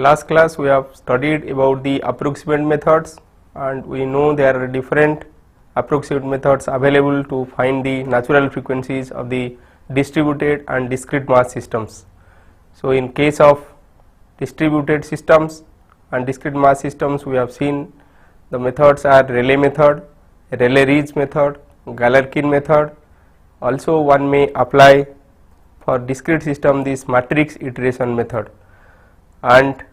last class we have studied about the approximate methods, and we know there are different approximate methods available to find the natural frequencies of the distributed and discrete mass systems. So, in case of distributed systems and discrete mass systems, we have seen the methods are Rayleigh method, Rayleigh-Ries method, Galerkin method. Also one may apply for discrete system this matrix iteration method, and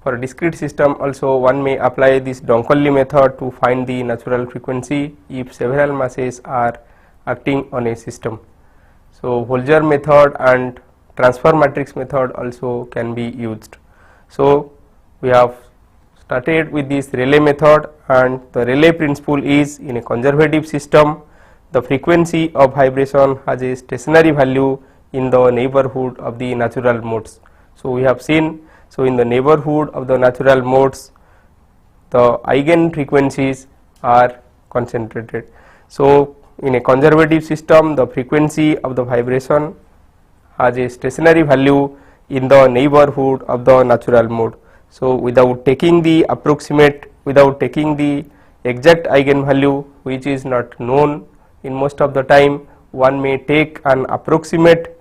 for discrete system also one may apply this Donkoly method to find the natural frequency if several masses are acting on a system. So, Holzer method and transfer matrix method also can be used. So, we have started with this Rayleigh method, and the Rayleigh principle is in a conservative system the frequency of vibration has a stationary value in the neighborhood of the natural modes. So, we have seen, so in the neighborhood of the natural modes the eigen frequencies are concentrated. So, in a conservative system the frequency of the vibration has a stationary value in the neighborhood of the natural mode. So, without taking the approximate, without taking the exact eigenvalue which is not known in most of the time, one may take an approximate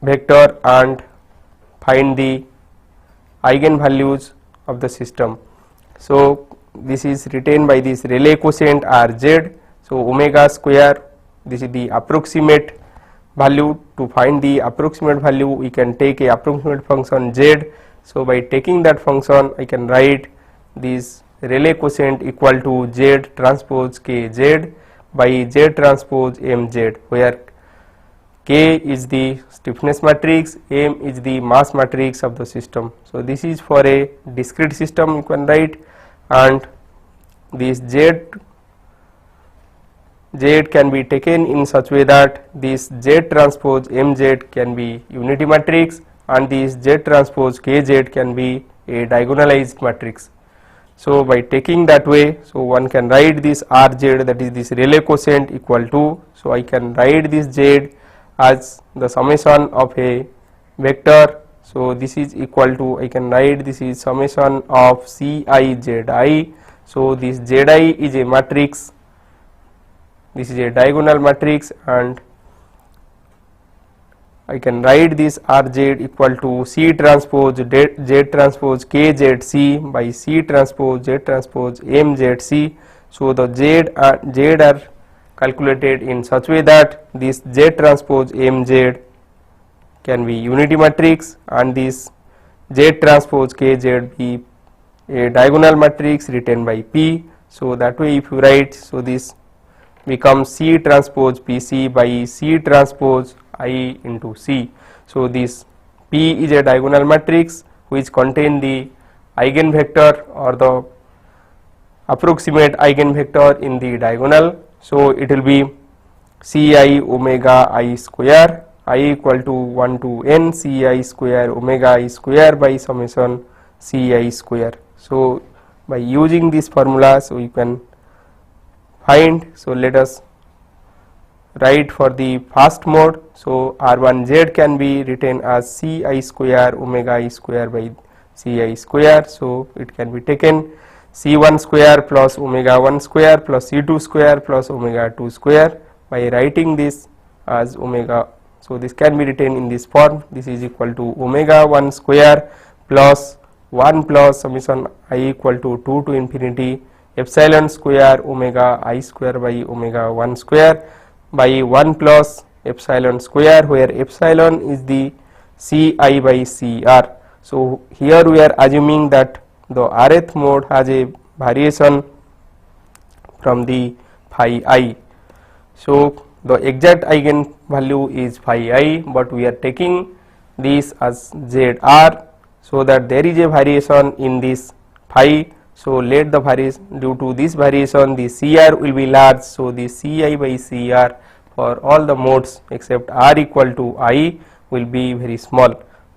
vector and find the eigenvalues of the system. So, this is written by this Rayleigh quotient Rz. So, omega square, this is the approximate value. To find the approximate value we can take a approximate function z. So, by taking that function I can write this Rayleigh quotient equal to z transpose k z by z transpose m z, where k is the stiffness matrix, m is the mass matrix of the system. So, this is for a discrete system you can write, and this z can be taken in such way that this z transpose mz can be unity matrix and this z transpose kz can be a diagonalized matrix. So, by taking that way, so one can write this Rz, that is this Rayleigh quotient equal to, so I can write this z as the summation of a vector. So, this is equal to, I can write this is summation of Ci Zi. So, this Zi is a matrix, this is a diagonal matrix, and I can write this Rz equal to C transpose Z transpose KZC by C transpose Z transpose MZC. So, the Z are calculated in such way that this Z transpose MZ can be unity matrix and this Z transpose KZ be a diagonal matrix written by P. So, that way if you write, so this becomes C transpose PC by C transpose I into C. So, this P is a diagonal matrix which contain the eigenvector or the approximate eigenvector in the diagonal. So, it will be Ci omega I square, I equal to 1 to n Ci square omega I square by summation Ci square. So, by using this formula, so you can find. So, let us write for the first mode. So, R1z can be written as Ci square omega I square by Ci square. So, it can be taken C1 square plus omega 1 square plus C2 square plus omega 2 square by writing this as omega. So, this can be written in this form, this is equal to omega 1 square plus 1 plus summation I equal to 2 to infinity epsilon square omega I square by omega 1 square by 1 plus epsilon square, where epsilon is the Ci by Cr. So, here we are assuming that the rth mode has a variation from the phi I. So, the exact eigen value is phi I, but we are taking this as Zr, so that there is a variation in this phi. So, let the variation, due to this variation the Cr will be large. So, the Ci by Cr for all the modes except r equal to I will be very small,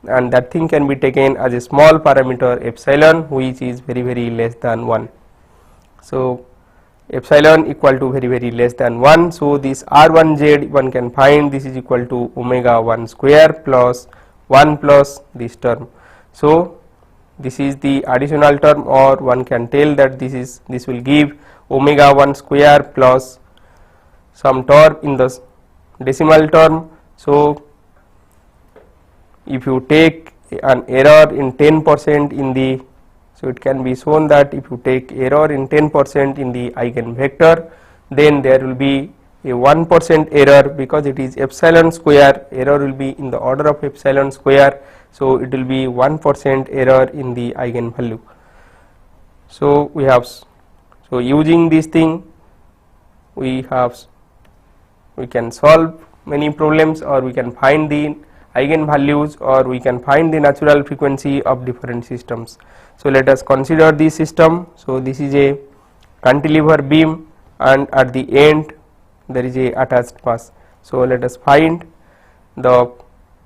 and that thing can be taken as a small parameter epsilon which is very less than 1. So, epsilon equal to very less than 1. So, this R1z one can find, this is equal to omega 1 square plus 1 plus this term. So this is the additional term, or one can tell that this will give omega 1 square plus some term in the decimal term. So if you take an error in 10% in the, so it can be shown that if you take error in 10% in the eigenvector, then there will be a 1% error, because it is epsilon square, error will be in the order of epsilon square. So it will be 1% error in the eigenvalue. So we have, so using this thing we can solve many problems, or we can find the eigenvalues, or we can find the natural frequency of different systems. So let us consider this system. So this is a cantilever beam, and at the end there is a attached mass. So let us find the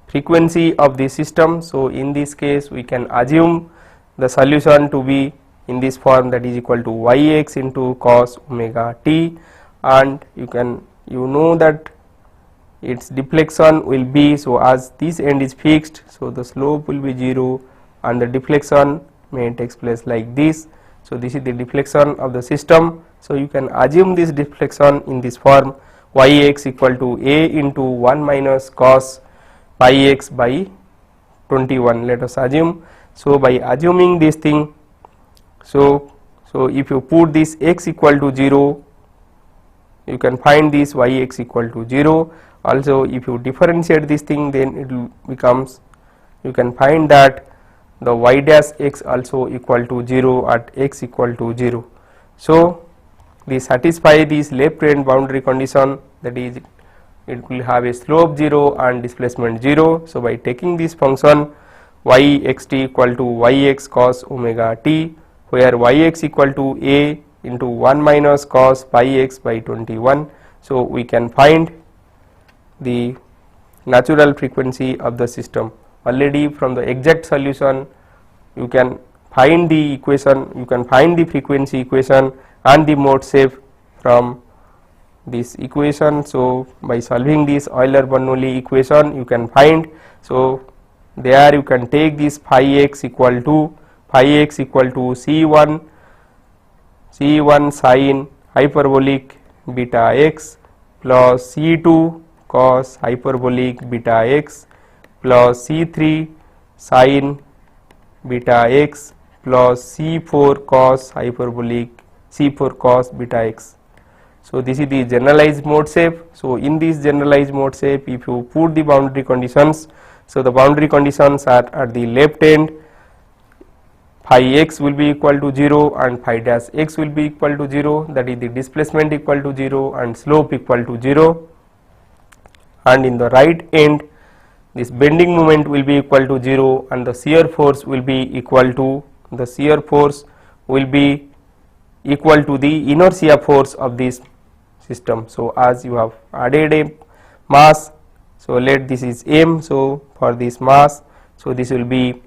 frequency of the system. So in this case we can assume the solution to be in this form, that is equal to yx into cos omega t, and you know that its deflection will be, so as this end is fixed, so the slope will be 0 and the deflection may takes place like this. So this is the deflection of the system. So you can assume this deflection in this form, yx equal to a into 1 minus cos pi x by 21, let us assume. So by assuming this thing, so if you put this x equal to 0, you can find this yx equal to 0. Also if you differentiate this thing, then it will becomes, you can find that the y dash x also equal to 0 at x equal to 0. So they satisfy this left hand boundary condition, that is it will have a slope 0 and displacement 0. So by taking this function yxt equal to yx cos omega t, where yx equal to a into 1 minus cos pi x by 21, so we can find the natural frequency of the system. Already from the exact solution you can find the equation, you can find the frequency equation and the mode shape from this equation. So by solving this Euler-Bernoulli equation you can find, so there you can take this phi x equal to c1 sin hyperbolic beta x plus c2 cos hyperbolic beta x plus c3 sin beta x plus c4 cos hyperbolic c4 cos beta x. So this is the generalized mode shape. So in this generalized mode shape, if you put the boundary conditions, so the boundary conditions are at the left end, phi x will be equal to 0 and phi dash x will be equal to 0, that is the displacement equal to 0 and slope equal to 0, and in the right end this bending moment will be equal to 0 and the shear force will be equal to, the inertia force of this system. So as you have added a mass, so let this is m, so for this mass, so this will be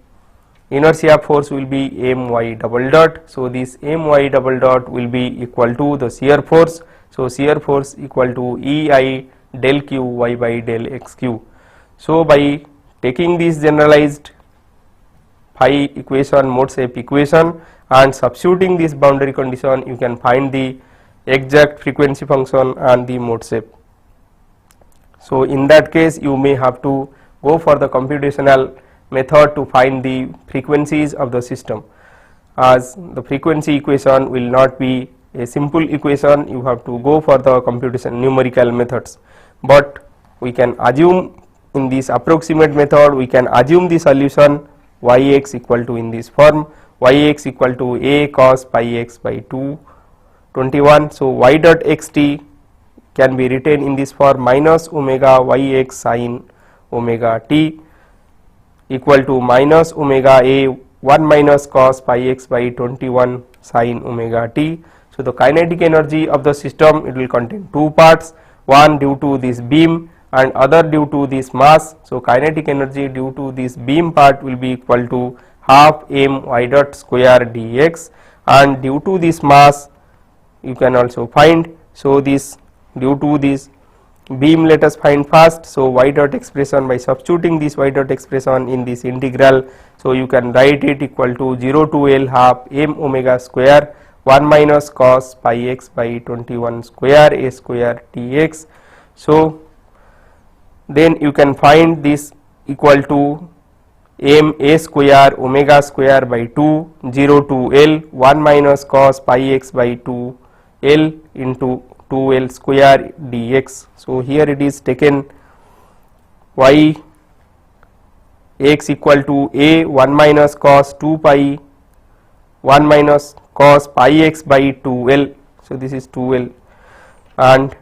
inertia force will be my double dot. So this my double dot will be equal to the shear force. So shear force equal to ei del q y by del x q. So by taking this generalized phi equation, mode shape equation, and substituting this boundary condition, you can find the exact frequency function and the mode shape. So in that case you may have to go for the computational method to find the frequencies of the system, as the frequency equation will not be a simple equation, you have to go for the computation numerical methods. But we can assume in this approximate method, we can assume the solution yx equal to in this form, yx equal to a cos pi x by 221. So y dot xt can be written in this form minus omega yx sin omega t equal to minus omega a 1 minus cos pi x by 21 sin omega t. So the kinetic energy of the system, it will contain two parts, one due to this beam and other due to this mass. So kinetic energy due to this beam part will be equal to half m y dot square dx, and due to this mass you can also find, so this due to this beam let us find first. So y dot expression, by substituting this y dot expression in this integral, so you can write it equal to 0 to L half m omega square 1 minus cos pi x by 21 square a square dx. So then you can find this equal to m a square omega square by 2 0 to L 1 minus cos pi x by 2 L into 2L square dx. So here it is taken y x equal to a 1 minus cos 2 pi 1 minus cos pi x by 2L. So this is 2L, and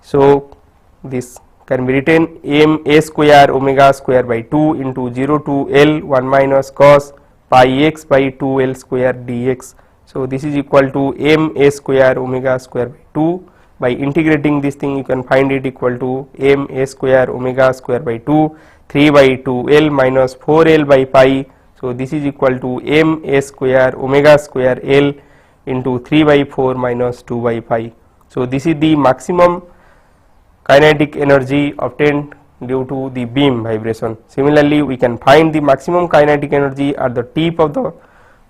so this can be written m a square omega square by 2 into 0 to L 1 minus cos pi x by 2L square dx. So this is equal to m a square omega square by 2. By integrating this thing, you can find it equal to m a square omega square by 2 3 by 2L minus 4L by pi. So this is equal to m a square omega square L into 3 by 4 minus 2 by pi. So this is the maximum kinetic energy obtained due to the beam vibration. Similarly, we can find the maximum kinetic energy at the tip of the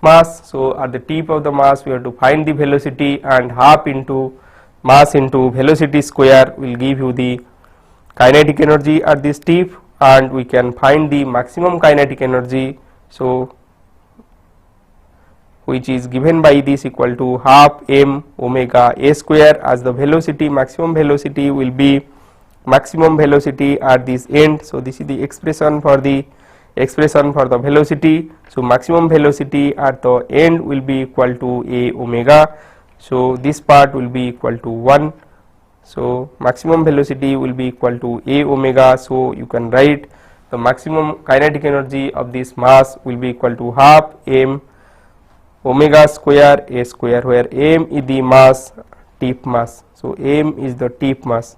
mass. So at the tip of the mass, we have to find the velocity, and half into mass into velocity square will give you the kinetic energy at this tip, and we can find the maximum kinetic energy. So which is given by this equal to half m omega a square, as the velocity, maximum velocity will be maximum velocity at this end. So this is the expression for the velocity. So maximum velocity at the end will be equal to a omega. So this part will be equal to 1. So maximum velocity will be equal to a omega. So you can write the maximum kinetic energy of this mass will be equal to half m omega square a square, where m is the mass, tip mass. So m is the tip mass.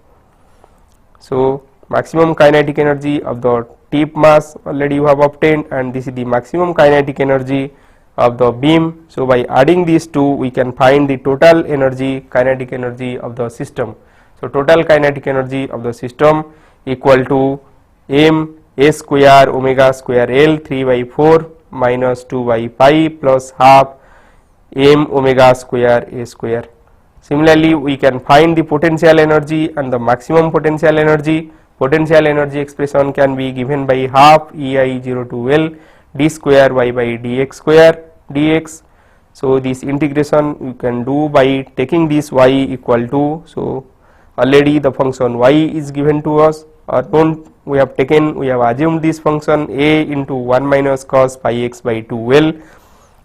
So maximum kinetic energy of the tip mass already you have obtained, and this is the maximum kinetic energy of the beam. So by adding these two, we can find the total energy, kinetic energy of the system. So total kinetic energy of the system equal to m a square omega square L 3 by 4 minus 2 by pi plus half m omega square a square. Similarly, we can find the potential energy and the maximum potential energy. Potential energy expression can be given by half ei 0 to L d square y by dx square dx. So this integration you can do by taking this y equal to, so already the function y is given to us, or don't we have assumed this function a into 1 minus cos pi x by 2L.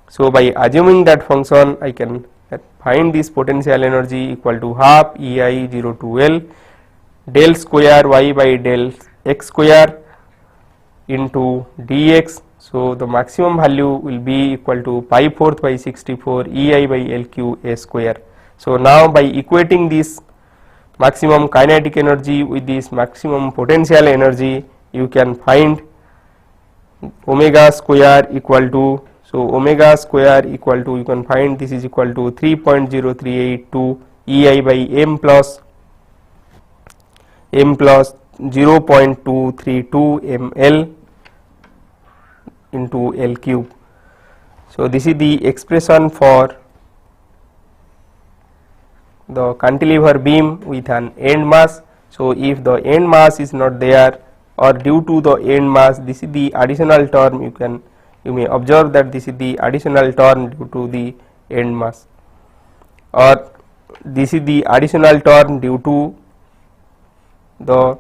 So by assuming that function, I can find this potential energy equal to half ei 0 to L del square y by del x square into dx. So the maximum value will be equal to pi 4th by 64 ei by LQ a square. So now by equating this maximum kinetic energy with this maximum potential energy, you can find omega square equal to, so omega square equal to, you can find this is equal to 3.0382 ei by m plus 0.232 ml into L cube. So this is the expression for the cantilever beam with an end mass. So if the end mass is not there, or due to the end mass, this is the additional term, you may observe that this is the additional term due to the end mass, or this is the additional term due to the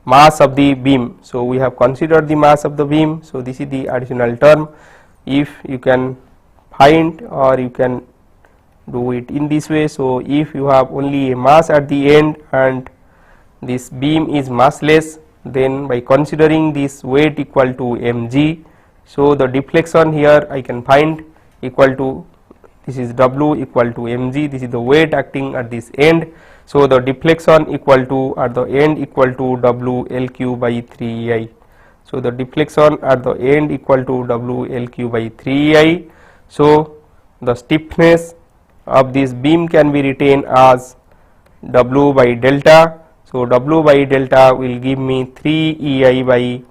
mass of the beam. So we have considered the mass of the beam, so this is the additional term. If you can find, or you can do it in this way, so if you have only a mass at the end and this beam is massless, then by considering this weight equal to mg, so the deflection here I can find equal to, this is w equal to mg, this is the weight acting at this end. So the deflection equal to at the end equal to w L q by 3 ei. So the deflection at the end equal to w L q by 3 ei. So the stiffness of this beam can be written as w by delta. So W by delta will give me 3 EI by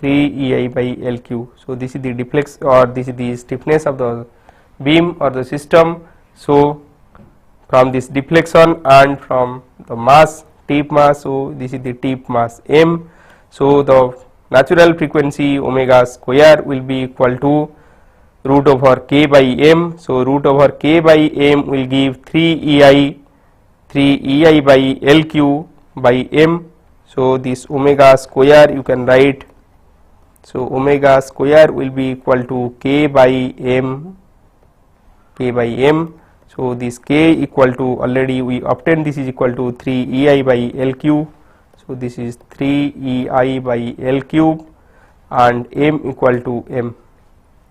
LQ. So this is the deflex, or this is the stiffness of the beam or the system. So from this deflection and from the mass, tip mass, so this is the tip mass m. So the natural frequency omega square will be equal to root over k by m. So root over k by m will give 3 EI by LQ by m. So this omega square you can write. So omega square will be equal to k by m. So this k equal to, already we obtained, this is equal to 3 EI by LQ. So this is 3 EI by L cube and m equal to m.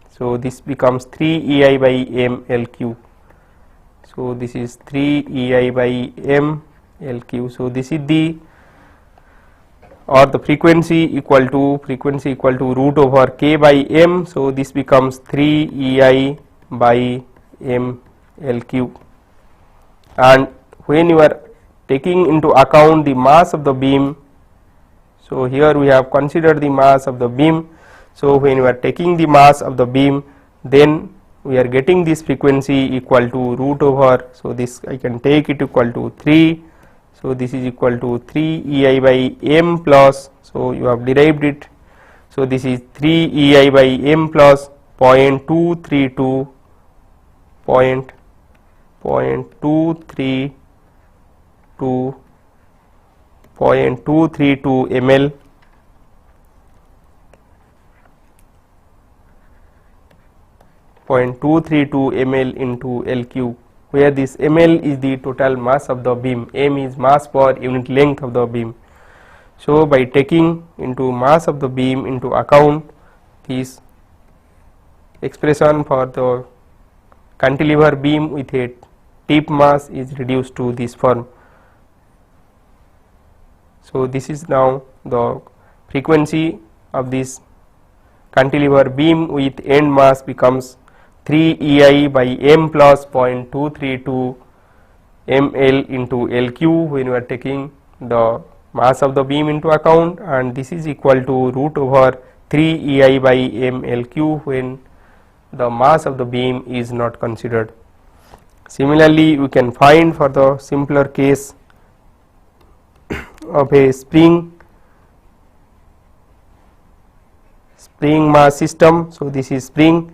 So this becomes 3 EI by m L cube. So this is 3 EI by m L cube. So this is the, or the frequency equal to root over k by m. So this becomes 3 EI by m L cube. And when you are taking into account the mass of the beam, so here we have considered the mass of the beam. So when we are taking the mass of the beam, then we are getting this frequency equal to root over, so this I can take it equal to 3. So this is equal to 3 EI by m plus, so you have derived it. So this is 3 EI by m plus 0.232 ml. ml into L cube, where this ml is the total mass of the beam, m is mass per unit length of the beam. So by taking into mass of the beam into account, this expression for the cantilever beam with a tip mass is reduced to this form. So this is now the frequency of this cantilever beam with end mass becomes 3 EI by m plus 0.232 ml into L cube when we are taking the mass of the beam into account, and this is equal to root over 3 EI by m L cube when the mass of the beam is not considered. Similarly, we can find for the simpler case of a spring mass system. So this is spring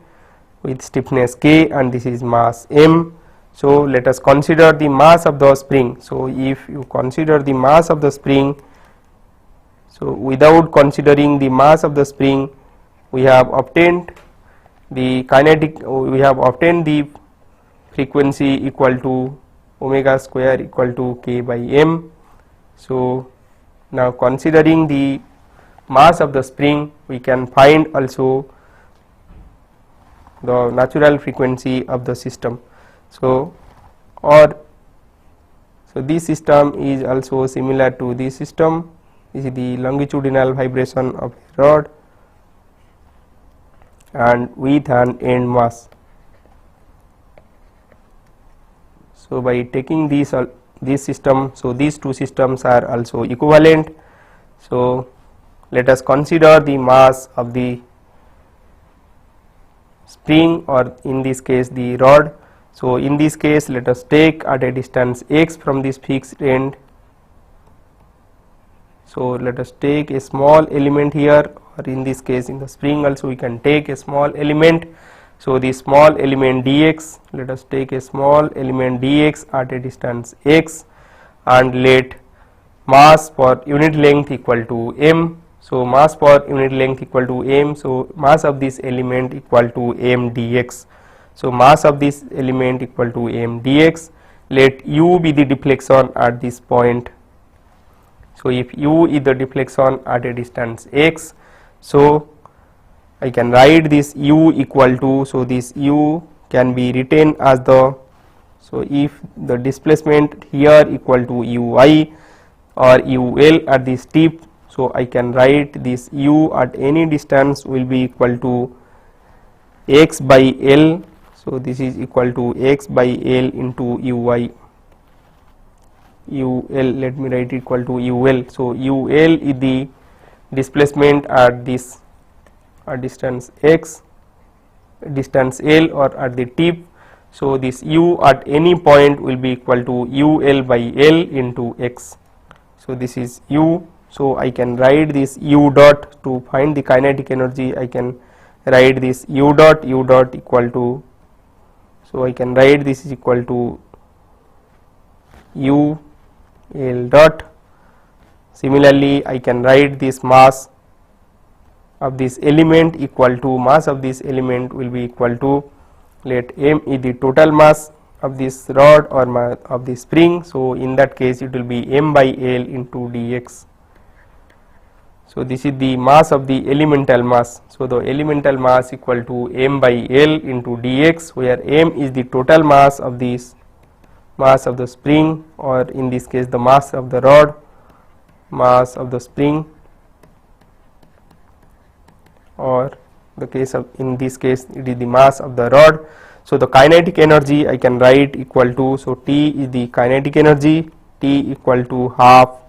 with stiffness k and this is mass m. So let us consider the mass of the spring. So if you consider the mass of the spring, so without considering the mass of the spring, we have obtained the kinetic, we have obtained the frequency equal to omega square equal to k by m. So now considering the mass of the spring, we can find also the natural frequency of the system. So this system is also similar to this system. This is the longitudinal vibration of a rod and with an end mass. So by taking this system, so these two systems are also equivalent. So let us consider the mass of the spring, or in this case the rod. So in this case, let us take at a distance x from this fixed end. So let us take a small element here, or in this case in the spring also we can take a small element. So the small element dx, let us take a small element dx at a distance x and let mass per unit length equal to m. So mass per unit length equal to m, so mass of this element equal to m dx. So mass of this element equal to m dx. Let u be the deflection at this point. So if u is the deflection at a distance x, so I can write this u equal to, so this u can be written as the, so if the displacement here equal to ui or ul at this tip, so I can write this u at any distance will be equal to x by L. So this is equal to x by L into ui. UL, let me write equal to UL. So UL is the displacement at this distance x, distance L, or at the tip. So this U at any point will be equal to UL by L into x. So this is U. So I can write this U dot to find the kinetic energy. I can write this U dot equal to, so I can write this is equal to U L dot. Similarly, I can write this mass of this element equal to, mass of this element will be equal to, let M is the total mass of this rod or of the spring. So in that case it will be M by L into dx. So this is the mass of the elemental mass. So the elemental mass equal to M by L into dx, where M is the total mass of this, mass of the spring, or in this case the mass of the rod, mass of the spring, or the case of, in this case it is the mass of the rod. So the kinetic energy I can write equal to, so T is the kinetic energy, T equal to half.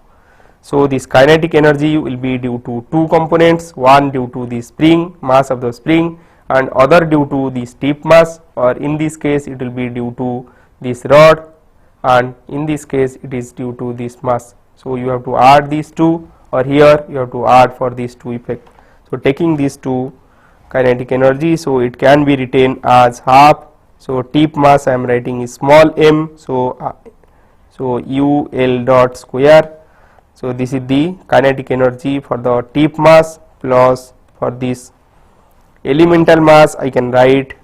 So this kinetic energy will be due to two components, one due to the spring, mass of the spring, and other due to the tip mass, or in this case it will be due to this rod, and in this case it is due to this mass. So you have to add these two, or here you have to add for these two effects. So taking these two kinetic energy, so it can be written as half. So tip mass I am writing is small m, so U L dot square. So this is the kinetic energy for the tip mass, plus for this elemental mass I can write,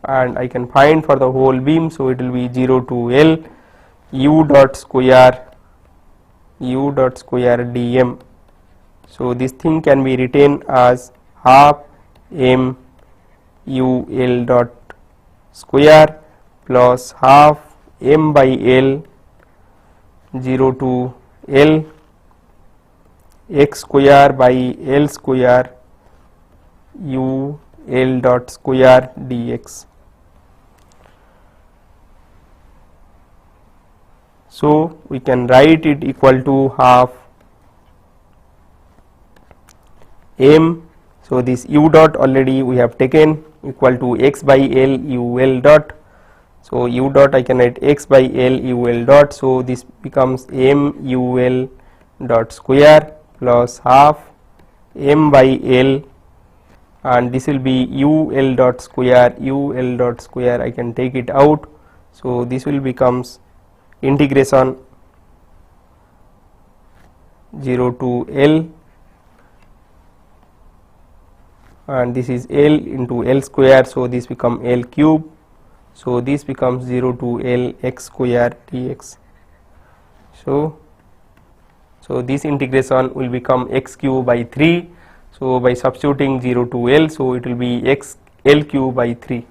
and I can find for the whole beam. So it will be 0 to L U dot square dm. So this thing can be written as half M U L dot square plus half M by L 0 to L x square by L square U L dot square dx. So we can write it equal to half M. So this U dot already we have taken equal to x by L U L dot. So U dot I can write x by L U L dot. So this becomes M U L dot square plus half M by L, and this will be U L dot square. U L dot square I can take it out. So this will becomes integration 0 to L, and this is L into L square. So this become L cube. So this becomes 0 to L x square dx. So this integration will become x cube by 3. So by substituting 0 to L, so it will be x L cube by 3.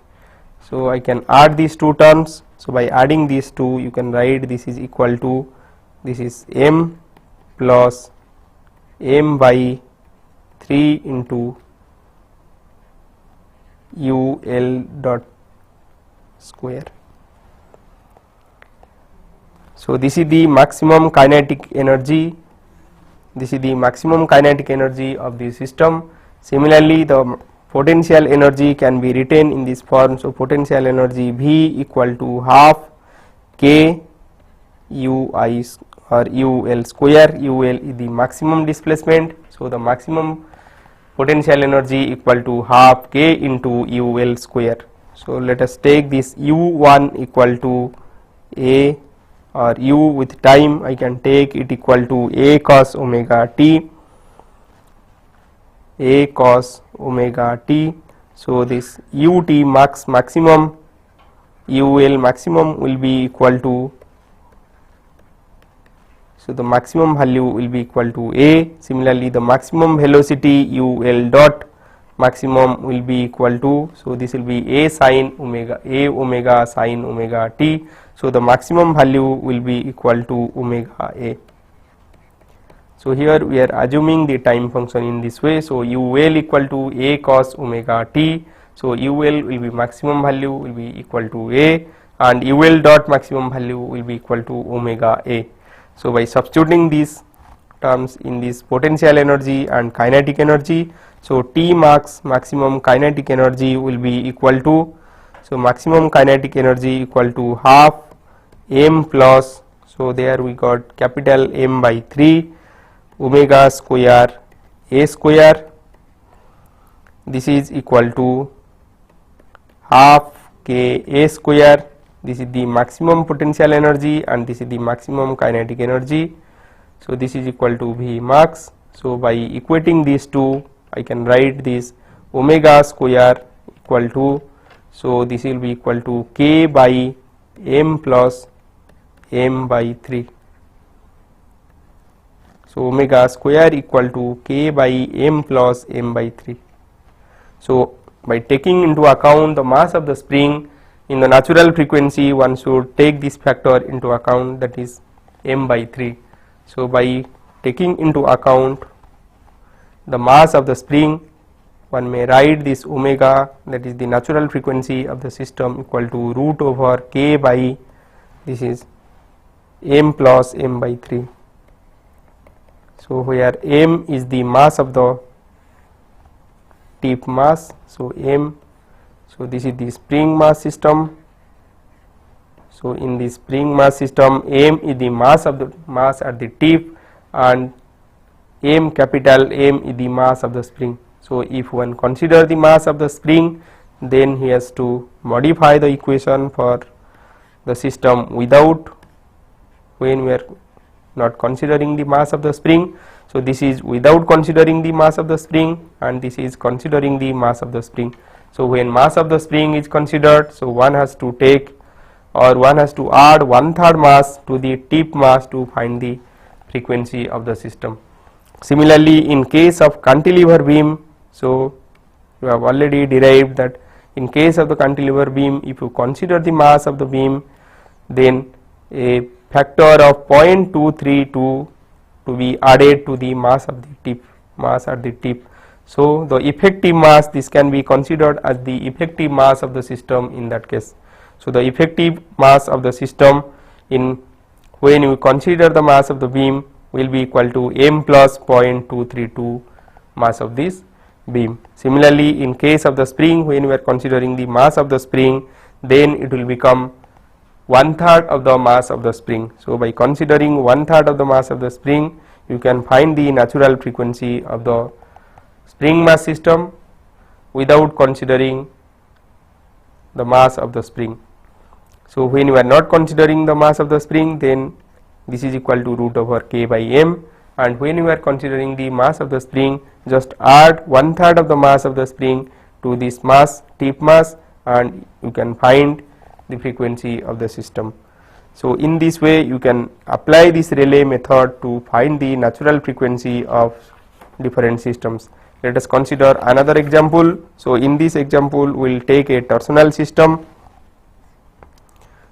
So I can add these two terms. So by adding these two, you can write this is equal to, this is M plus M by 3 into U L dot square. So this is the maximum kinetic energy. This is the maximum kinetic energy of the system. Similarly, the potential energy can be written in this form. So potential energy V equal to half K U I or U L square. U L is the maximum displacement. So the maximum potential energy equal to half K into U L square. So let us take this U1 equal to A, or U with time I can take it equal to A cos omega t, A cos omega t. So this ut max maximum, UL maximum will be equal to, so the maximum value will be equal to A. Similarly, the maximum velocity UL dot maximum will be equal to, so this will be A sin omega, A omega sin omega t. So the maximum value will be equal to omega A. So here we are assuming the time function in this way. So UL equal to A cos omega t. So UL will be maximum value will be equal to A. and UL dot maximum value will be equal to omega A. So by substituting these terms in this potential energy and kinetic energy, so T max maximum kinetic energy will be equal to, so maximum kinetic energy equal to half m plus, so there we got capital M by 3 omega square A square, this is equal to half k A square. This is the maximum potential energy and this is the maximum kinetic energy. So this is equal to V max. So by equating these two, I can write this omega square equal to, so this will be equal to k by m plus m by 3. So omega square equal to k by m plus m by 3. So by taking into account the mass of the spring in the natural frequency, one should take this factor into account, that is m by 3. So by taking into account the mass of the spring, one may write this omega, that is the natural frequency of the system, equal to root over k by, this is m plus m by 3. So where m is the mass of the tip mass, so m, so this is the spring mass system. So in the spring mass system, m is the mass of the mass at the tip and m, capital M, is the mass of the spring. So if one consider the mass of the spring, then he has to modify the equation for the system without, when we are not considering the mass of the spring. So this is without considering the mass of the spring and this is considering the mass of the spring. So when mass of the spring is considered, so one has to take, or one has to add 1/3 mass to the tip mass to find the frequency of the system. Similarly, in case of cantilever beam, so you have already derived that in case of the cantilever beam, if you consider the mass of the beam, then a factor of 0.232 to be added to the mass of the tip, mass at the tip. So the effective mass, this can be considered as the effective mass of the system in that case. So the effective mass of the system, in when you consider the mass of the beam, will be equal to m plus 0.232 mass of this beam. Similarly, in case of the spring, when we are considering the mass of the spring, then it will become 1/3 of the mass of the spring. So by considering 1/3 of the mass of the spring, you can find the natural frequency of the spring mass system without considering the mass of the spring. So when you are not considering the mass of the spring, then this is equal to root over k by m, and when you are considering the mass of the spring, just add 1/3 of the mass of the spring to this mass, tip mass, and you can find the frequency of the system. So in this way you can apply this Rayleigh method to find the natural frequency of different systems. Let us consider another example. So in this example we will take a torsional system.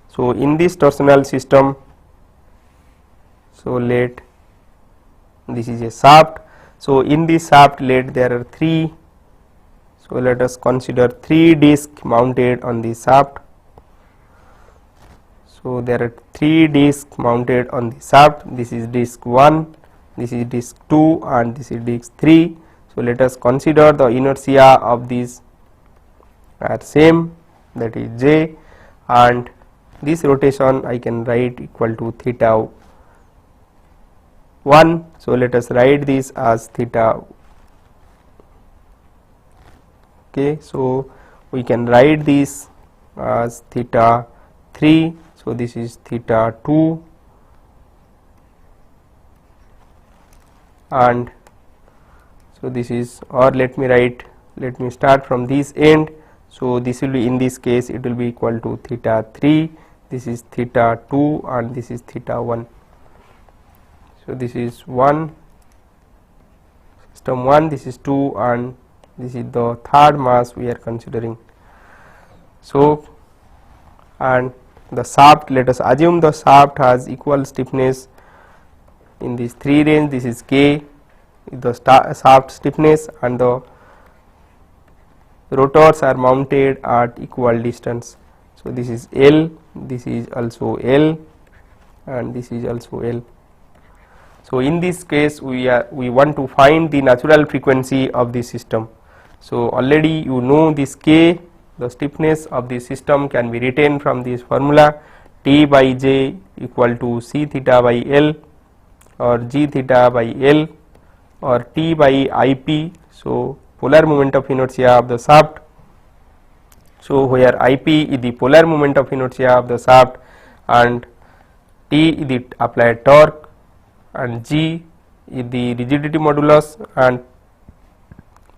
So in this torsional system, so let this is a shaft. So in this shaft, let there are 3, so let us consider 3 discs mounted on the shaft. So there are 3 discs mounted on the shaft. This is disc 1, this is disc 2 and this is disc 3. So let us consider the inertia of these are same, that is j, and this rotation I can write equal to theta 1. So let us write this as theta. Okay, so we can write this as theta 3. So this is theta 2, and so this is, or let me start from this end. So this will be, in this case it will be equal to theta 3, this is theta 2 and this is theta 1. So this is 1, system 1, this is 2 and this is the third mass we are considering. So and the shaft, let us assume the shaft has equal stiffness in this 3 range. This is k, the shaft stiffness, and the rotors are mounted at equal distance. So this is L this is also L, and this is also L. So in this case we want to find the natural frequency of the system. So already you know this K, the stiffness of the system, can be written from this formula, T by J equal to C theta by L or G theta by L or T by IP. So polar moment of inertia of the shaft. So where IP is the polar moment of inertia of the shaft and T is the applied torque and G is the rigidity modulus and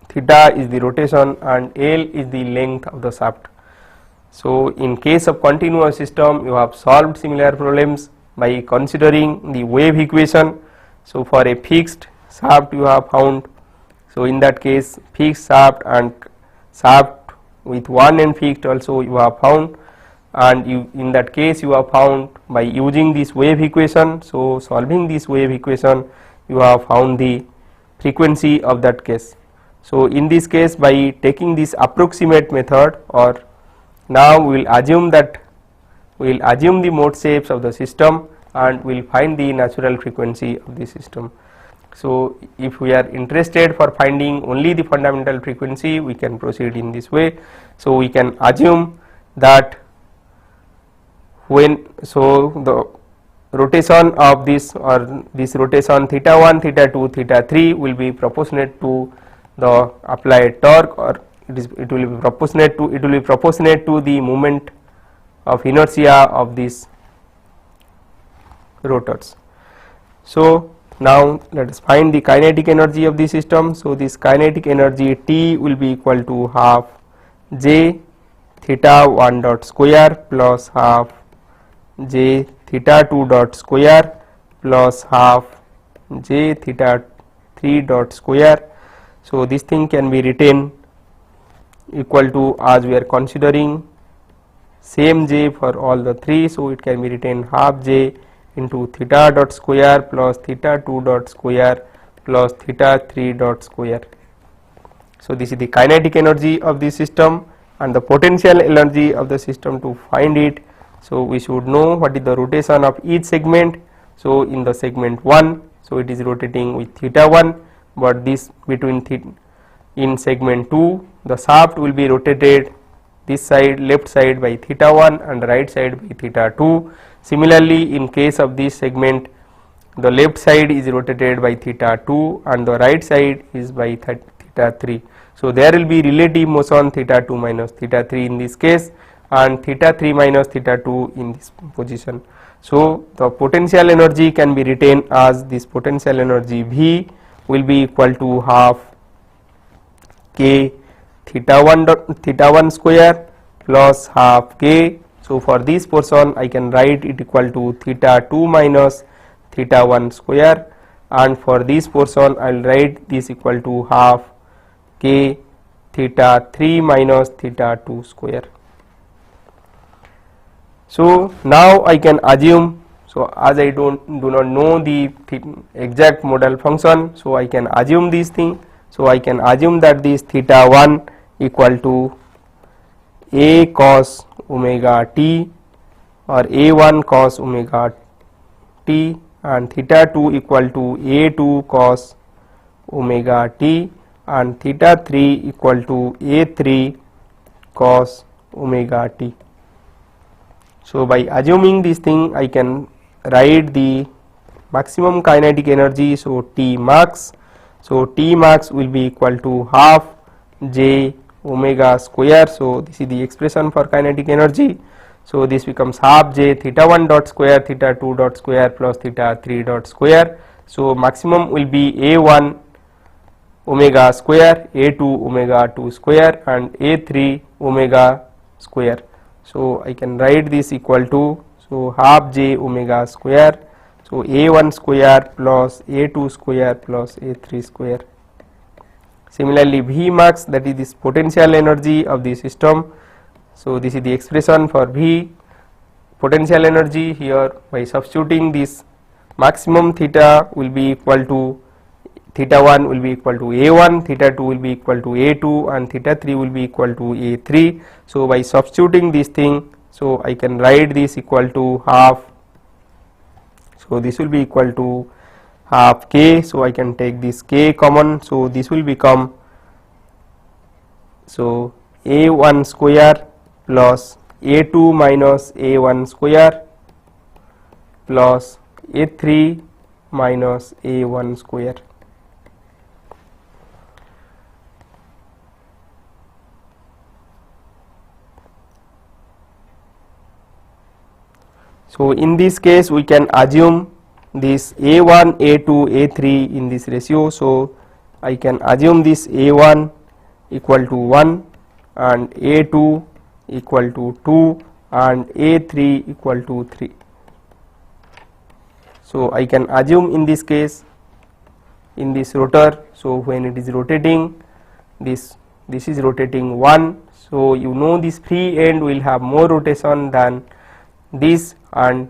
theta is the rotation and L is the length of the shaft. So in case of continuous system, you have solved similar problems by considering the wave equation. So for a fixed shaft you have found, so in that case fixed shaft and shaft with one end fixed also you have found, and in that case you have found by using this wave equation. So solving this wave equation you have found the frequency of that case. So in this case, by taking this approximate method, or now we will assume that we will assume the mode shapes of the system and we will find the natural frequency of the system. So if we are interested for finding only the fundamental frequency, we can proceed in this way. So we can assume that when, so the rotation of this, or this rotation theta 1, theta 2, theta 3 will be proportionate to the applied torque, or it will be proportionate to the moment of inertia of these rotors. So now let us find the kinetic energy of the system. So this kinetic energy T will be equal to half J theta 1 dot square plus half J theta 2 dot square plus half J theta 3 dot square. So this thing can be written equal to, as we are considering same J for all the three, so it can be written half J into theta dot square plus theta 2 dot square plus theta 3 dot square. So this is the kinetic energy of the system, and the potential energy of the system. To find it, so we should know what is the rotation of each segment. So in the segment 1, so it is rotating with theta 1, but this between in segment 2 the shaft will be rotated this side, left side, by theta 1 and right side by theta 2. Similarly, in case of this segment, the left side is rotated by theta 2 and the right side is by theta 3. So there will be relative motion theta 2 minus theta 3 in this case, and theta 3 minus theta 2 in this position. So the potential energy can be written as this potential energy V will be equal to half K theta 1 square plus half K. So for this portion I can write it equal to theta 2 minus theta 1 square, and for this portion I will write this equal to half K theta 3 minus theta 2 square. So now I can assume, so as I do not know the exact modal function, so I can assume this thing. So I can assume that this theta 1 equal to A cos omega t or A1 cos omega t, and theta 2 equal to A2 cos omega t, and theta 3 equal to A3 cos omega t. So by assuming this thing I can write the maximum kinetic energy, so T max. So T max will be equal to half J omega square. So this is the expression for kinetic energy. So this becomes half J theta 1 dot square, theta 2 dot square plus theta 3 dot square. So maximum will be A1 omega square, A2 omega 2 square and A3 omega square. So I can write this equal to, so half J omega square, so A1 square plus A2 square plus A3 square. Similarly V max, that is this potential energy of the system. So this is the expression for V potential energy. Here by substituting this, maximum theta will be equal to, theta 1 will be equal to A1, theta 2 will be equal to A2 and theta 3 will be equal to A3. So by substituting this thing, So I can write this equal to half. So this will be equal to half k. So I can take this k common. So this will become, so a1 square plus a2 minus a1 square plus a3 minus a1 square. So in this case we can assume this a1, a2, a3 in this ratio. So I can assume this a1 equal to 1 and a2 equal to 2 and a3 equal to 3. So I can assume in this case, in this rotor, so when it is rotating, this is rotating 1. So you know this free end will have more rotation than this, and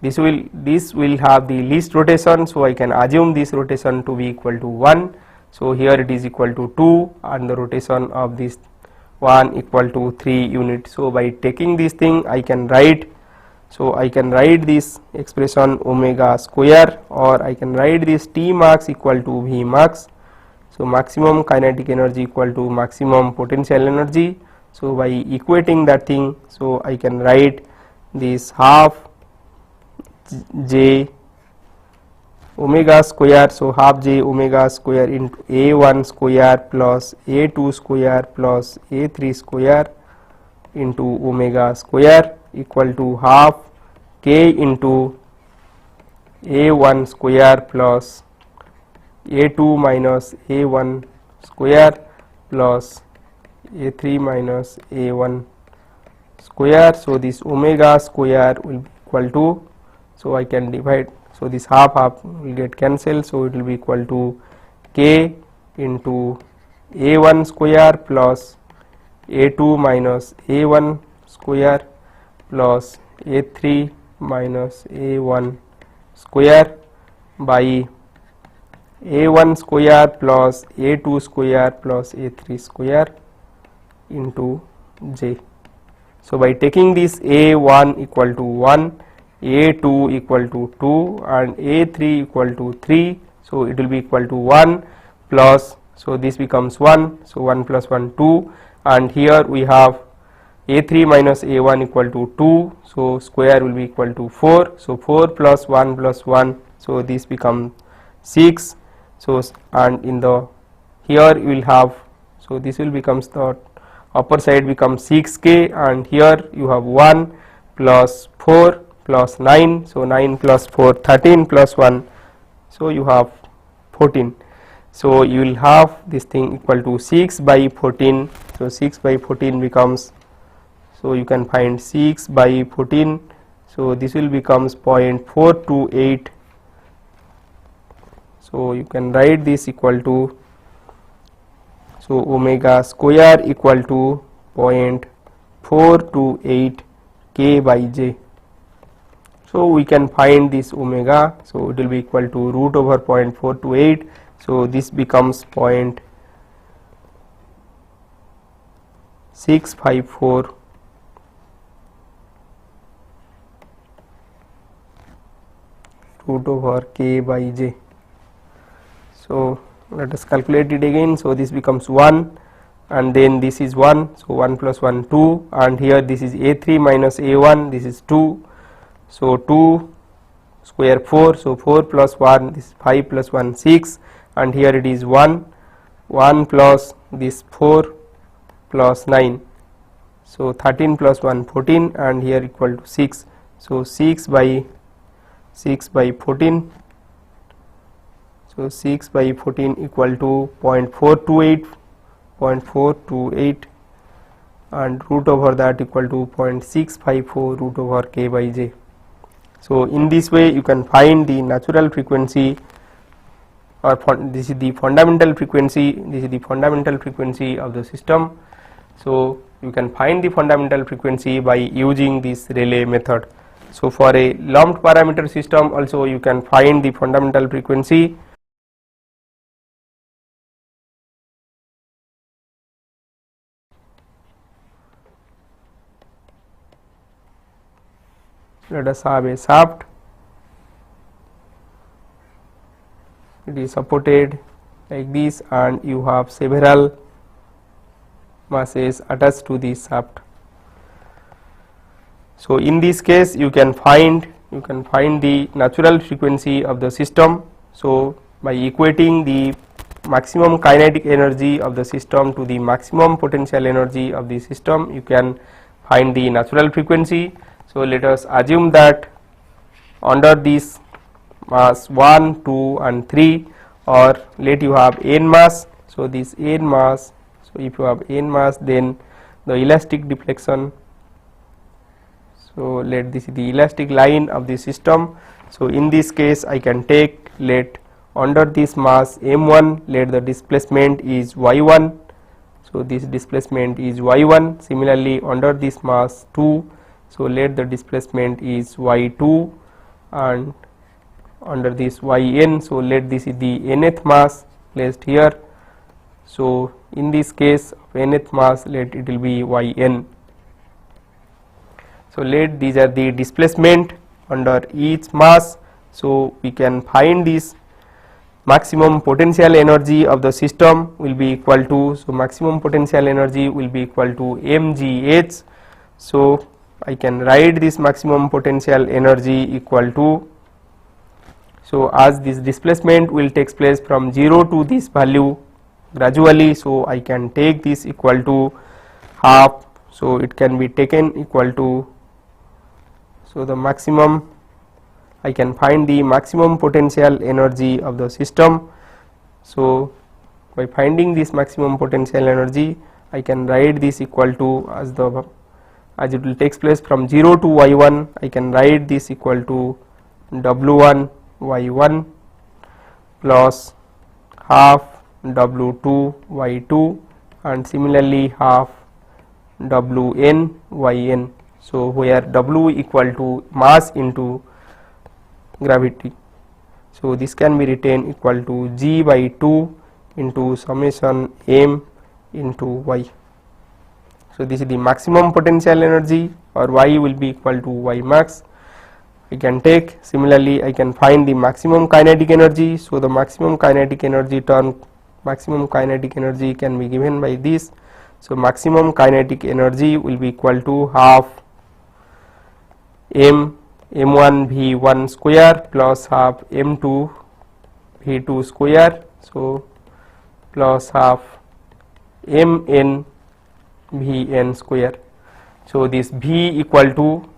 this will have the least rotation. So I can assume this rotation to be equal to 1. So here it is equal to 2 and the rotation of this one equal to 3 units. So by taking this thing I can write, so I can write this expression omega square, or I can write this T max equal to V max. So maximum kinetic energy equal to maximum potential energy. So by equating that thing, so I can write this half j omega square. So half j omega square into a1 square plus a2 square plus a3 square into omega square equal to half k into a1 square plus a2 minus a1 square plus a3 minus a1 square. So this omega square will be equal to, so I can divide, so this half will get cancelled, so it will be equal to k into a1 square plus a2 minus a1 square plus a3 minus a1 square by a1 square plus a2 square plus a3 square into j. So by taking this a1 equal to 1, a2 equal to 2 and a3 equal to 3, so it will be equal to 1 plus, so this becomes 1, so 1 plus 1 2, and here we have a3 minus a1 equal to 2, so square will be equal to 4, so 4 plus 1, so this becomes 6. So and in the here you will have, so this will becomes the upper side becomes 6k, and here you have 1 plus 4 plus 9, so 9 plus 4 13 plus 1, so you have 14. So you will have this thing equal to 6 by 14, so 6 by 14 becomes, so you can find 6 by 14, so this will becomes 0.428. So you can write this equal to, so omega square equal to 0.428 k by j. So we can find this omega, so it will be equal to root over 0.428, so this becomes 0.654 root over k by j. So let us calculate it again. So this becomes 1 and then this is 1, so 1 plus 1 2, and here this is a3 minus a1, this is 2, so 2 square 4, so 4 plus 1, this is 5 plus 1 6, and here it is 1 plus this 4 plus 9, so 13 plus 1 14, and here equal to 6, so 6 by 14, so 6 by 14 equal to 0.428 and root over that equal to 0.654 root over k by j. So in this way you can find the natural frequency, or this is the fundamental frequency, of the system. So you can find the fundamental frequency by using this Rayleigh method. So for a lumped parameter system also you can find the fundamental frequency. let us have a shaft. It is supported like this, and you have several masses attached to the shaft. So in this case you can find the natural frequency of the system. So by equating the maximum kinetic energy of the system to the maximum potential energy of the system, you can find the natural frequency. So let us assume that under this mass 1, 2 and 3, or let you have n mass. So this n mass, so if you have n mass, then the elastic deflection, so let this is the elastic line of the system. So in this case I can take, let under this mass m1, let the displacement is y1. So this displacement is y1. Similarly under this mass 2, so let the displacement is y2, and under this yn, so let this is the nth mass placed here. So in this case of nth mass, let it will be yn. So let these are the displacement under each mass. So we can find this maximum potential energy of the system will be equal to, so maximum potential energy will be equal to mgh. So I can write this maximum potential energy equal to, so as this displacement will takes place from 0 to this value gradually, so I can take this equal to half. So it can be taken equal to, so the maximum, I can find the maximum potential energy of the system. So by finding this maximum potential energy, I can write this equal to, as it will takes place from 0 to y1, I can write this equal to w1 y1 plus half w2 y2, and similarly half wn yn. So where w equal to mass into gravity. So this can be written equal to g by 2 into summation m into y. So this is the maximum potential energy, or y will be equal to y max. I can take, similarly I can find the maximum kinetic energy. So the maximum kinetic energy can be given by this. So maximum kinetic energy will be equal to half m m1 v1 square plus half m2 v2 square, so plus half mn vn square. So this v equal to,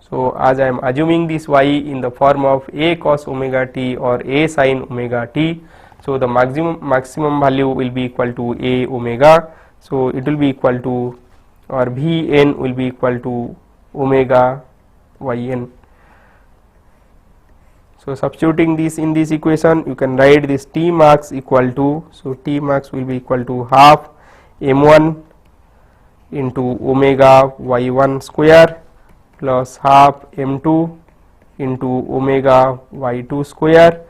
so as I am assuming this y in the form of a cos omega t or a sin omega t, so the maximum value will be equal to a omega. So it will be equal to, or vn will be equal to omega yn. So substituting this in this equation, you can write this T max equal to, so T max will be equal to half m1 into omega y1 square plus half m2 into omega y2 square,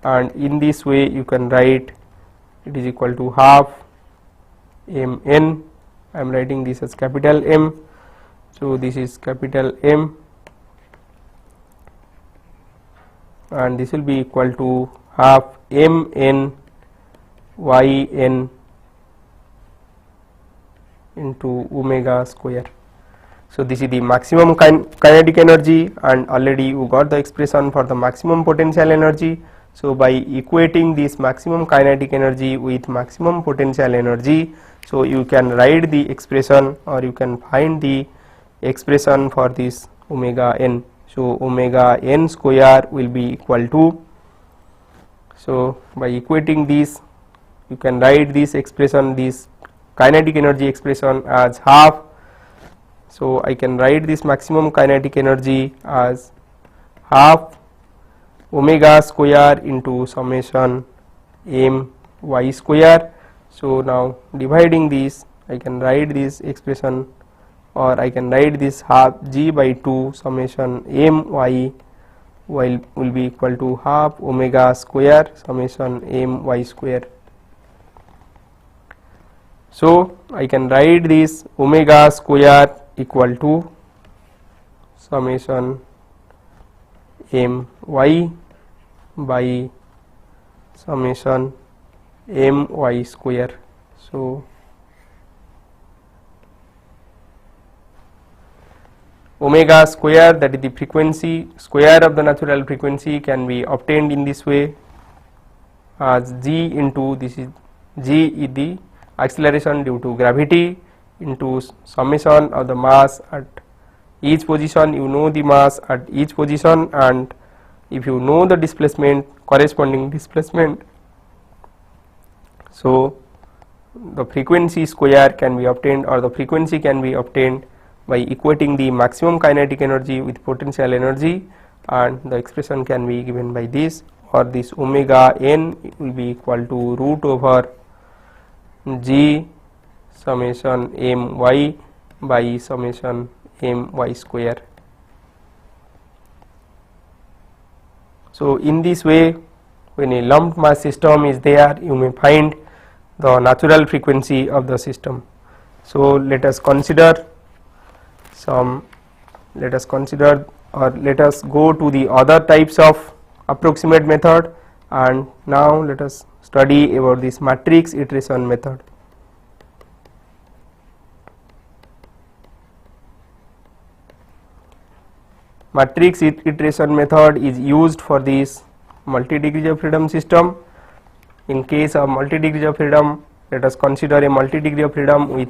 and in this way you can write it is equal to half mn. I am writing this as capital M. So this is capital M, and this will be equal to half mn yn into omega square. So this is the maximum kinetic energy, and already you got the expression for the maximum potential energy. So by equating this maximum kinetic energy with maximum potential energy, so you can write the expression, or you can find the expression for this omega n. So omega n square will be equal to, so by equating this you can write this expression, this kinetic energy expression, as half. So I can write this maximum kinetic energy as half omega square into summation m y square. So now dividing this, I can write this expression, or I can write this half g by 2 summation m y will be equal to half omega square summation m y square. So I can write this omega square equal to, summation my by summation my square. So omega square, that is the frequency square of the natural frequency, can be obtained in this way as g into, this is g is the acceleration due to gravity, into summation of the mass at each position. You know the mass at each position, and if you know the displacement, corresponding displacement, so the frequency square can be obtained, or the frequency can be obtained by equating the maximum kinetic energy with potential energy, and the expression can be given by this, or this omega n will be equal to root over g summation my by summation my square. So in this way, when a lumped mass system is there, you may find the natural frequency of the system. So let us consider let us go to the other types of approximate method, and now let us study about this matrix iteration method. Matrix iteration method is used for this multi degrees of freedom system. In case of multi degrees of freedom, let us consider a multi degree of freedom with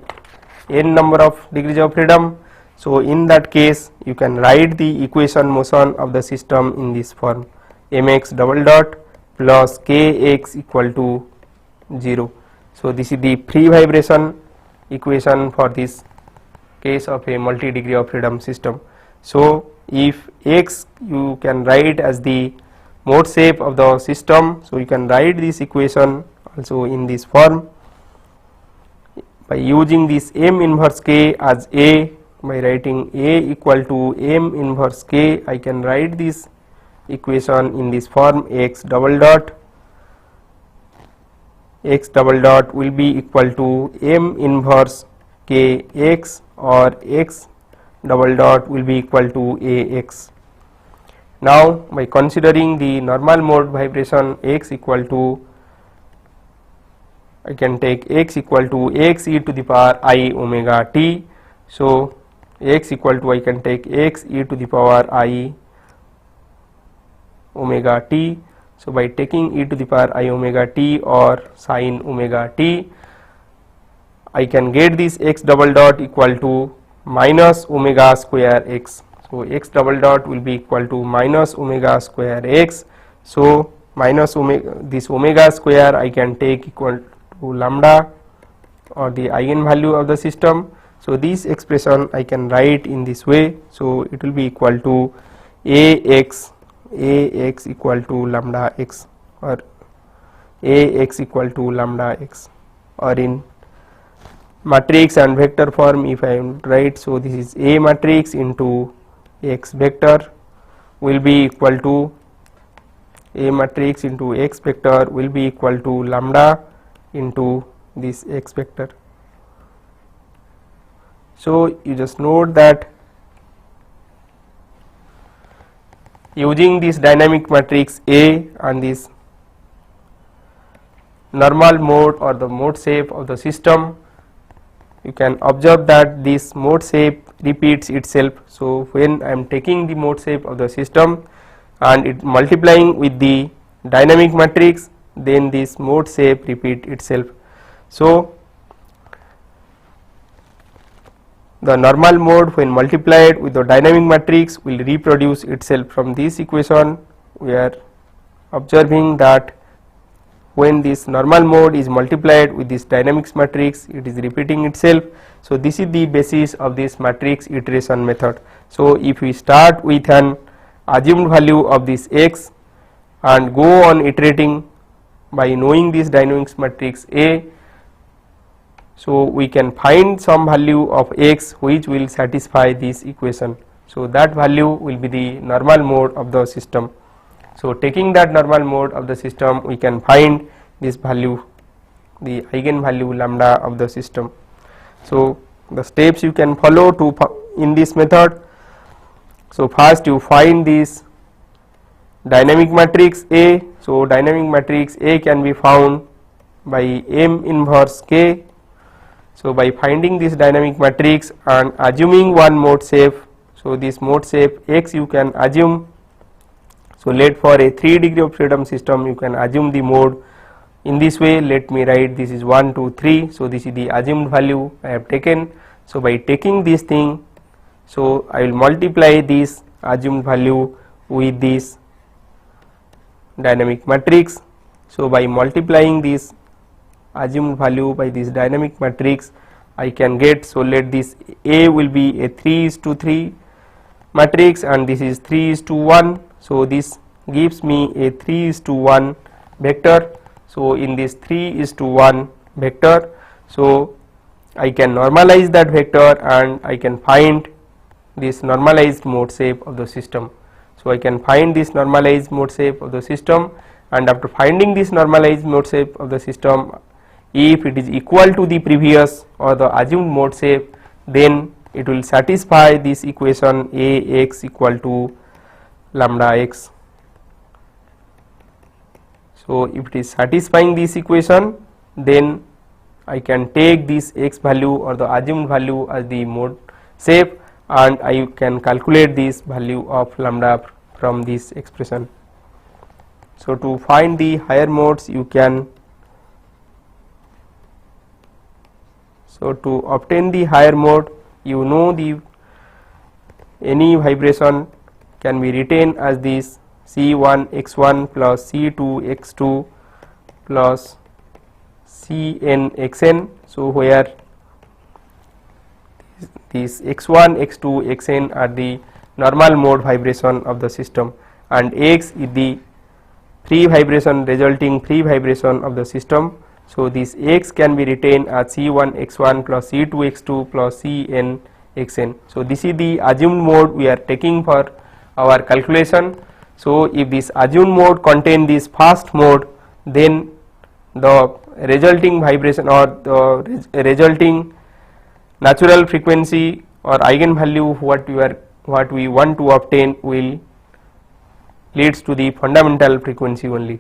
n number of degrees of freedom. So in that case, you can write the equation motion of the system in this form: mx double dot plus kx equal to 0. So this is the free vibration equation for this case of a multi degree of freedom system. So if x you can write as the mode shape of the system, so you can write this equation also in this form by using this m inverse k as a. By writing a equal to m inverse k, I can write this equation in this form: x double dot will be equal to m inverse k x, or x double dot will be equal to a x. Now by considering the normal mode vibration x equal to, I can take x equal to x e to the power I omega t. So x equal to, I can take x e to the power I omega t. So by taking e to the power I omega t or sin omega t, I can get this x double dot equal to minus omega square x. So x double dot will be equal to minus omega square x. So minus omega, this omega square I can take equal to lambda, or the eigenvalue of the system. So this expression I can write in this way. So it will be equal to ax equal to lambda x, or ax equal to lambda x, or in matrix and vector form if I write. So this is a matrix into x vector will be equal to, a matrix into x vector will be equal to lambda into this x vector. So you just note that using this dynamic matrix A and this normal mode or the mode shape of the system, you can observe that this mode shape repeats itself. So when I am taking the mode shape of the system and it multiplying with the dynamic matrix, then this mode shape repeat itself. So the normal mode when multiplied with the dynamic matrix will reproduce itself. From this equation we are observing that when this normal mode is multiplied with this dynamics matrix, it is repeating itself. So this is the basis of this matrix iteration method. So if we start with an assumed value of this x and go on iterating by knowing this dynamics matrix A, so we can find some value of x which will satisfy this equation. So that value will be the normal mode of the system. So taking that normal mode of the system, we can find this value, the eigenvalue lambda of the system. So the steps you can follow to in this method: So first you find this dynamic matrix A. So dynamic matrix A can be found by M inverse K. So by finding this dynamic matrix and assuming one mode shape, so this mode shape X you can assume. So let for a 3 degree of freedom system you can assume the mode in this way. Let me write this is 1, 2, 3. So this is the assumed value I have taken. So by taking this thing, so I will multiply this assumed value with this dynamic matrix. So by multiplying this assumed value by this dynamic matrix, I can get, so let this A will be a 3:3 matrix and this is 3:1. So this gives me a 3:1 vector. So in this 3:1 vector, so I can normalize that vector and I can find this normalized mode shape of the system. So I can find this normalized mode shape of the system, and after finding this normalized mode shape of the system, if it is equal to the previous or the assumed mode shape, then it will satisfy this equation Ax equal to lambda x. So if it is satisfying this equation, then I can take this x value or the assumed value as the mode shape, and I can calculate this value of lambda from this expression. So to find the higher modes you can, so to obtain the higher mode, you know, the any vibration can be written as this C1 x1 plus C2 x2 plus Cn xn. So where these x1 x2 xn are the normal mode vibration of the system, and x is the free vibration resulting free vibration of the system. So this x can be written as C1 x1 plus C2 x2 plus Cn xn. So this is the assumed mode we are taking for our calculation. So if this assumed mode contain this first mode, then the resulting vibration or the resulting natural frequency or eigenvalue what we want to obtain will leads to the fundamental frequency only.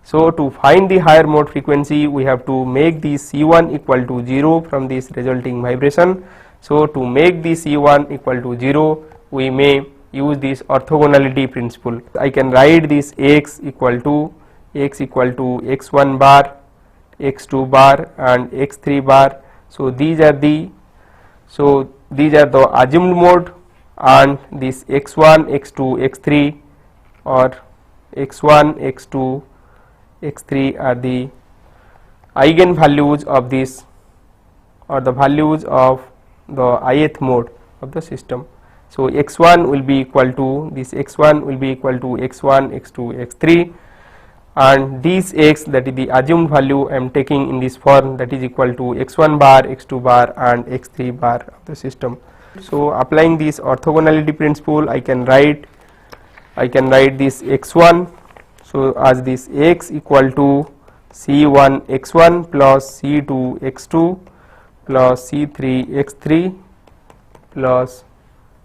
So to find the higher mode frequency, we have to make this C1 equal to 0 from this resulting vibration. So to make this C1 equal to 0, we may use this orthogonality principle. I can write this x equal to x1 bar, x2 bar and x3 bar. So these are the assumed mode, and this x1 x2 x3 or x1 x2 x3 are the eigenvalues of this or the values of the ith mode of the system. So x1 will be equal to this x1 will be equal to x1 x2 x3, and this x, that is the assumed value I am taking in this form, that is equal to x1 bar, x2 bar and x3 bar of the system. So applying this orthogonality principle, I can write this x1 so as this x equal to C1 x1 plus C2 x2 plus C3 x3 plus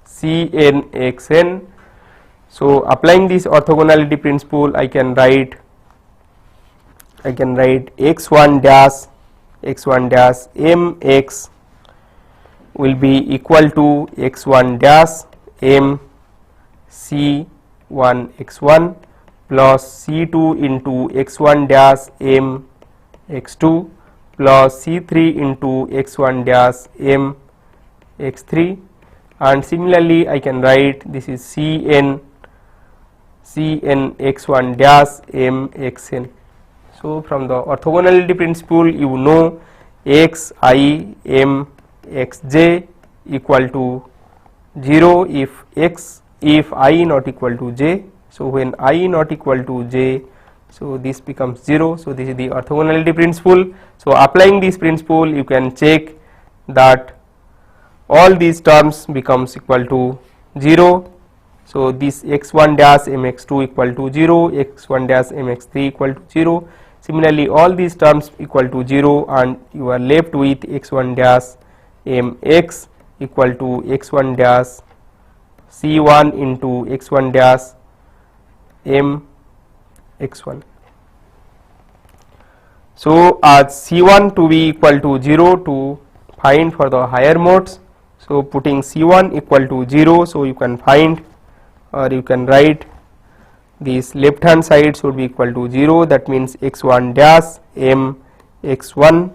Cn xn. So applying this orthogonality principle, I can write x1 dash mx will be equal to x1 dash m C1 x1 plus C2 into x1 dash m x2 plus C3 into x1 dash m x3, and similarly I can write this is Cn x1 dash m xn. So from the orthogonality principle, you know x I m x j equal to 0 if I not equal to j. So when I not equal to j, so this becomes 0. So this is the orthogonality principle. So applying this principle, you can check that all these terms becomes equal to 0. So this x1 dash mx2 equal to 0, x1 dash mx3 equal to 0. Similarly, all these terms equal to 0, and you are left with x1 dash mx equal to x1 dash C1 into x1 dash m x1. So as C1 to be equal to 0 to find for the higher modes, so putting C1 equal to 0, so you can find or you can write this left hand side should be equal to 0, that means x1 dash m x1,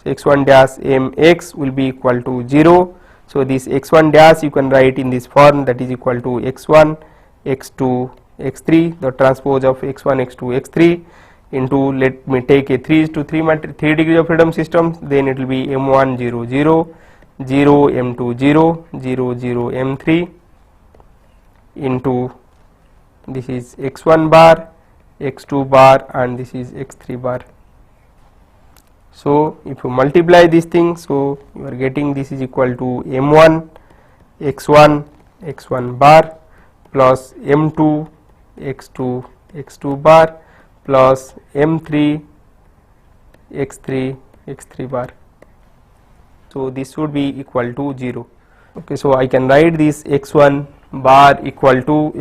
so x1 dash m x will be equal to 0. So this x1 dash you can write in this form, that is equal to x1 x2 x3, the transpose of x1 x2 x3 into, let me take a 3:3 3 degrees of freedom system, then it will be m1 0 0 0 m2 0 0 0 m3 into, this is x1 bar, x2 bar, and this is x3 bar. So if you multiply these things, so you are getting this is equal to m1 x1 bar plus m2 x2 bar plus m3 x3 bar. So this should be equal to 0. Okay, so I can write this x1 bar equal to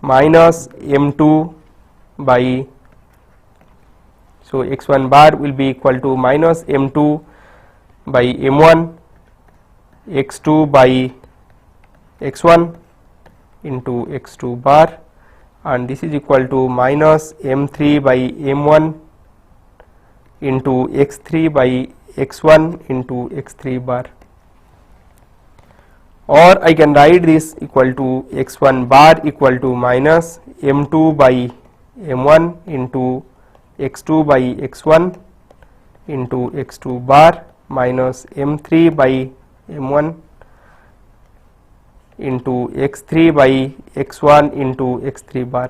minus m2 by, so x1 bar will be equal to minus m2 by m1 x2 by x1 into x2 bar, and this is equal to minus m3 by m1 into x3 by x1 into x3 bar. Or I can write this equal to x1 bar equal to minus m2 by m1 into x2 by x1 into x2 bar minus m3 by m1 into x3 by x1 into x3 bar.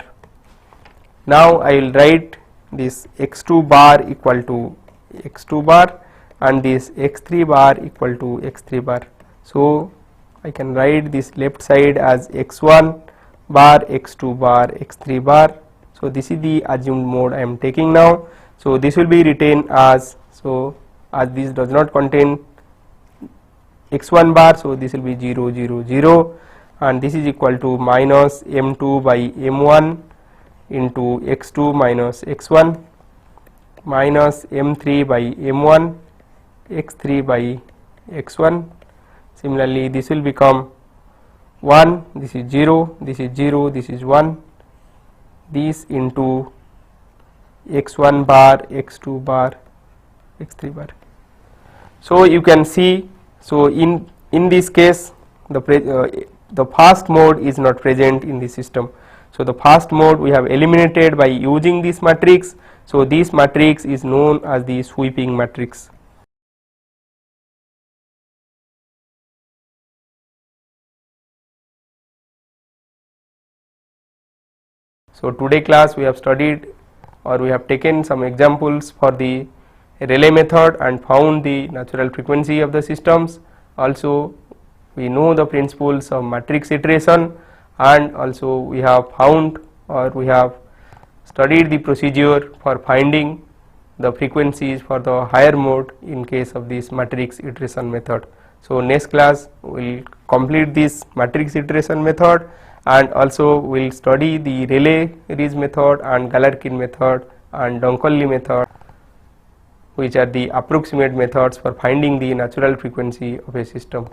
Now I will write this x2 bar equal to x2 bar and this x3 bar equal to x3 bar. So I can write this left side as x1 bar, x2 bar, x3 bar. So this is the assumed mode I am taking now. So this will be written as, so as this does not contain x1 bar, so this will be 0 0 0, and this is equal to minus m2 by m1 into x2 minus x1 minus m3 by m1 x3 by x1. Similarly this will become 1, this is 0, this is 0, this is 1, this into x1 bar, x2 bar, x3 bar. So you can see, so in this case the fast mode is not present in the system. So the fast mode we have eliminated by using this matrix. So this matrix is known as the sweeping matrix. So today class we have studied or we have taken some examples for the Rayleigh method and found the natural frequency of the systems. Also we know the principles of matrix iteration, and also we have found or we have studied the procedure for finding the frequencies for the higher mode in case of this matrix iteration method. So next class we will complete this matrix iteration method, and also we will study the Rayleigh-Ridge method and Galerkin method and Donkoly method, which are the approximate methods for finding the natural frequency of a system.